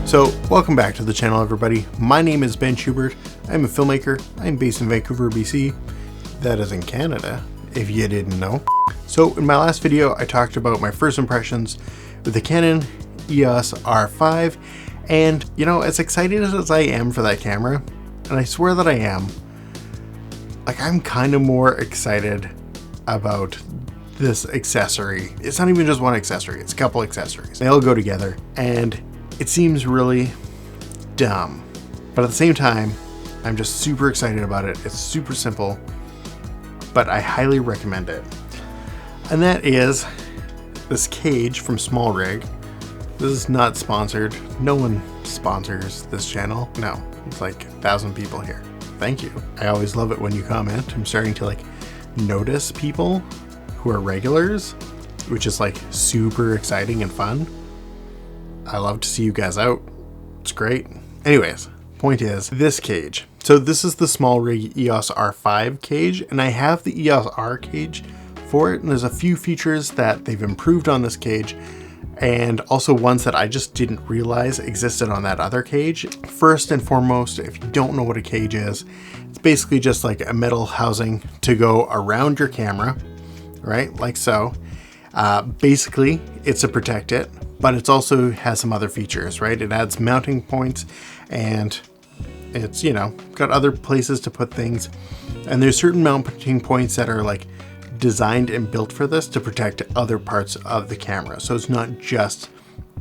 So, welcome back to the channel, everybody. My name is Ben Schubert. I'm a filmmaker. I'm based in Vancouver, BC. That is in Canada, if you didn't know. So, in my last video, I talked about my first impressions with the Canon EOS R5. And, you know, as excited as I am for that camera, and I swear that I am, like, I'm kind of more excited about this accessory. It's not even just one accessory, it's a couple accessories. They all go together, and it seems really dumb, but at the same time, I'm just super excited about it. It's super simple, but I highly recommend it. And that is this cage from Small Rig. This is not sponsored. No one sponsors this channel. No, it's like 1,000 people here. Thank you. I always love it when you comment. I'm starting to like notice people who are regulars, which is like super exciting and fun. I love to see you guys out. It's great. Anyways, point is this cage. So this is the Small Rig EOS R5 cage, and I have the EOS R cage for it. And there's a few features that they've improved on this cage, and also ones that I just didn't realize existed on that other cage. First and foremost, if you don't know what a cage is, it's basically just like a metal housing to go around your camera, right? Like so. Basically, it's to protect it, but it also has some other features, right? It adds mounting points, and it's, you know, got other places to put things. And there's certain mounting points that are like designed and built for this to protect other parts of the camera. So it's not just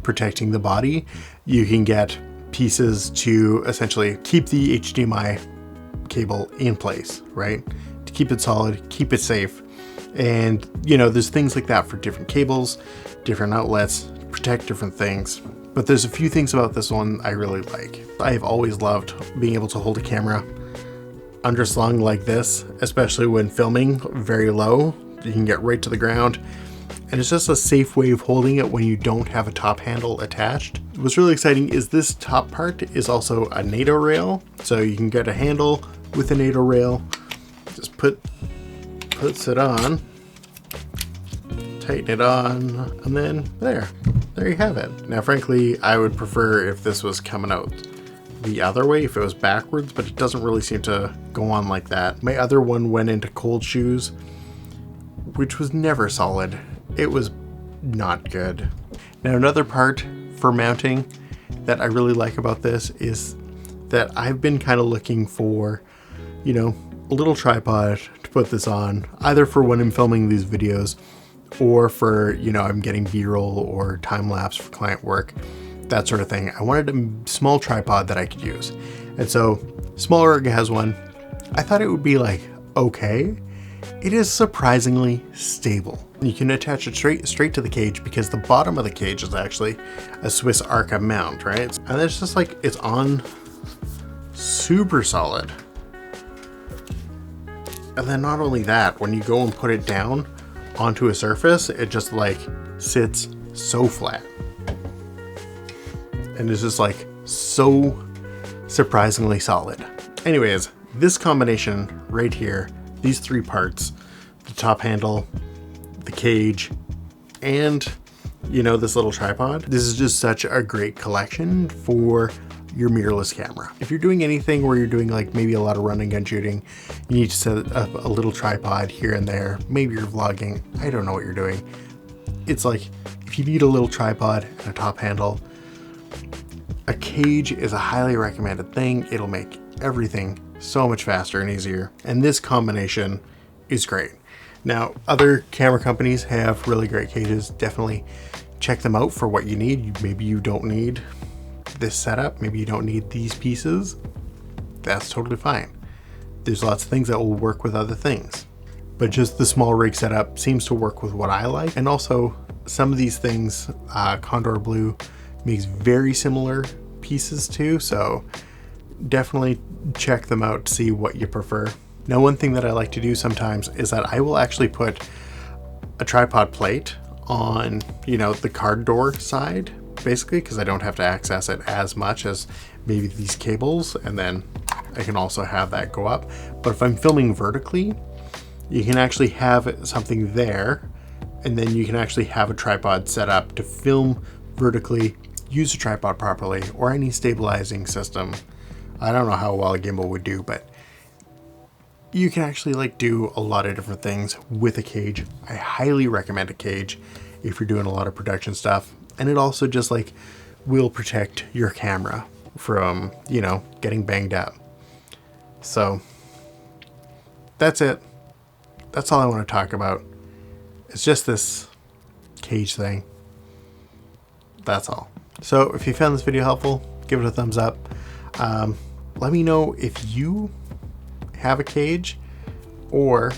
protecting the body. You can get pieces to essentially keep the HDMI cable in place, right? To keep it solid, keep it safe. And, you know, there's things like that for different cables, different outlets, protect different things. But there's a few things about this one I really like. I've always loved being able to hold a camera underslung like this, especially when filming very low. You can get right to the ground, and it's just a safe way of holding it when you don't have a top handle attached. What's really exciting is this top part is also a NATO rail, so you can get a handle with a NATO rail. Just puts it on, tighten it on, and then there you have it. Now, frankly, I would prefer if this was coming out the other way, if it was backwards, but it doesn't really seem to go on like that. My other one went into cold shoes, which was never solid. It was not good. Now, another part for mounting that I really like about this is that I've been kind of looking for, you know, a little tripod to put this on, either for when I'm filming these videos or for, you know, I'm getting B-roll or time lapse for client work, that sort of thing. I wanted a small tripod that I could use. And so Small Rig has one. I thought it would be like, okay. It is surprisingly stable. You can attach it straight to the cage because the bottom of the cage is actually a Swiss Arca mount, right? And it's just like, it's on super solid. And then not only that, when you go and put it down onto a surface, it just like sits so flat. And it's just like so surprisingly solid. Anyways, this combination right here, these three parts, the top handle, the cage, and, you know, this little tripod, this is just such a great collection for your mirrorless camera. If you're doing anything where you're doing like maybe a lot of run and gun shooting, you need to set up a little tripod here and there. Maybe you're vlogging, I don't know what you're doing. It's like, if you need a little tripod and a top handle, a cage is a highly recommended thing. It'll make everything so much faster and easier. And this combination is great. Now, other camera companies have really great cages. Definitely check them out for what you need. Maybe you don't need this setup. Maybe you don't need these pieces. That's totally fine. There's lots of things that will work with other things. But just the Small Rig setup seems to work with what I like. And also some of these things, Condor Blue makes very similar pieces too. So definitely check them out to see what you prefer. Now, one thing that I like to do sometimes is that I will actually put a tripod plate on, you know, the card door side, basically, because I don't have to access it as much as maybe these cables, and then I can also have that go up. But if I'm filming vertically, you can actually have something there, and then you can actually have a tripod set up to film vertically use a tripod properly or any stabilizing system. I don't know how well a gimbal would do, but you can actually like do a lot of different things with a cage. I highly recommend a cage if you're doing a lot of production stuff. And it also just like will protect your camera from, you know, getting banged up. So that's it. That's all I want to talk about. It's just this cage thing. That's all. So if you found this video helpful, give it a thumbs up. Let me know if you have a cage or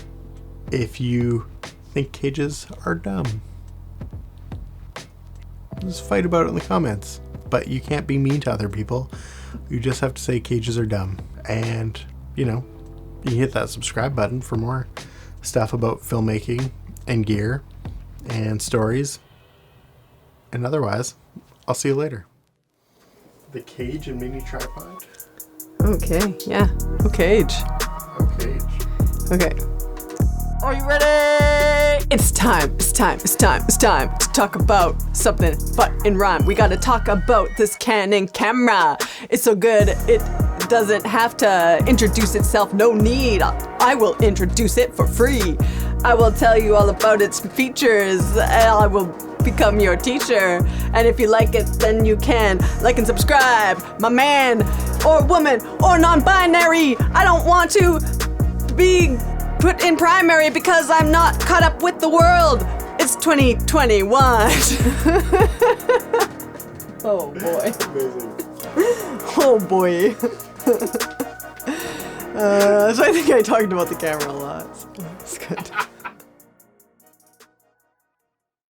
if you think cages are dumb. Just fight about it in the comments. But you can't be mean to other people. You just have to say cages are dumb. And, you know, you can hit that subscribe button for more stuff about filmmaking and gear and stories. And otherwise, I'll see you later. The cage and mini tripod. Okay, yeah. Oh, cage. Oh, cage. Okay. Are you ready? It's time to talk about something but in rhyme. We gotta talk about this Canon camera. It's so good, it doesn't have to introduce itself, no need. I will introduce it for free. I will tell you all about its features, and I will become your teacher. And if you like it, then you can like and subscribe. My man, or woman, or non-binary. I don't want to be put in primary because I'm not caught up with the world. It's 2021. Oh boy. Oh boy. So I think I talked about the camera a lot. So that's good.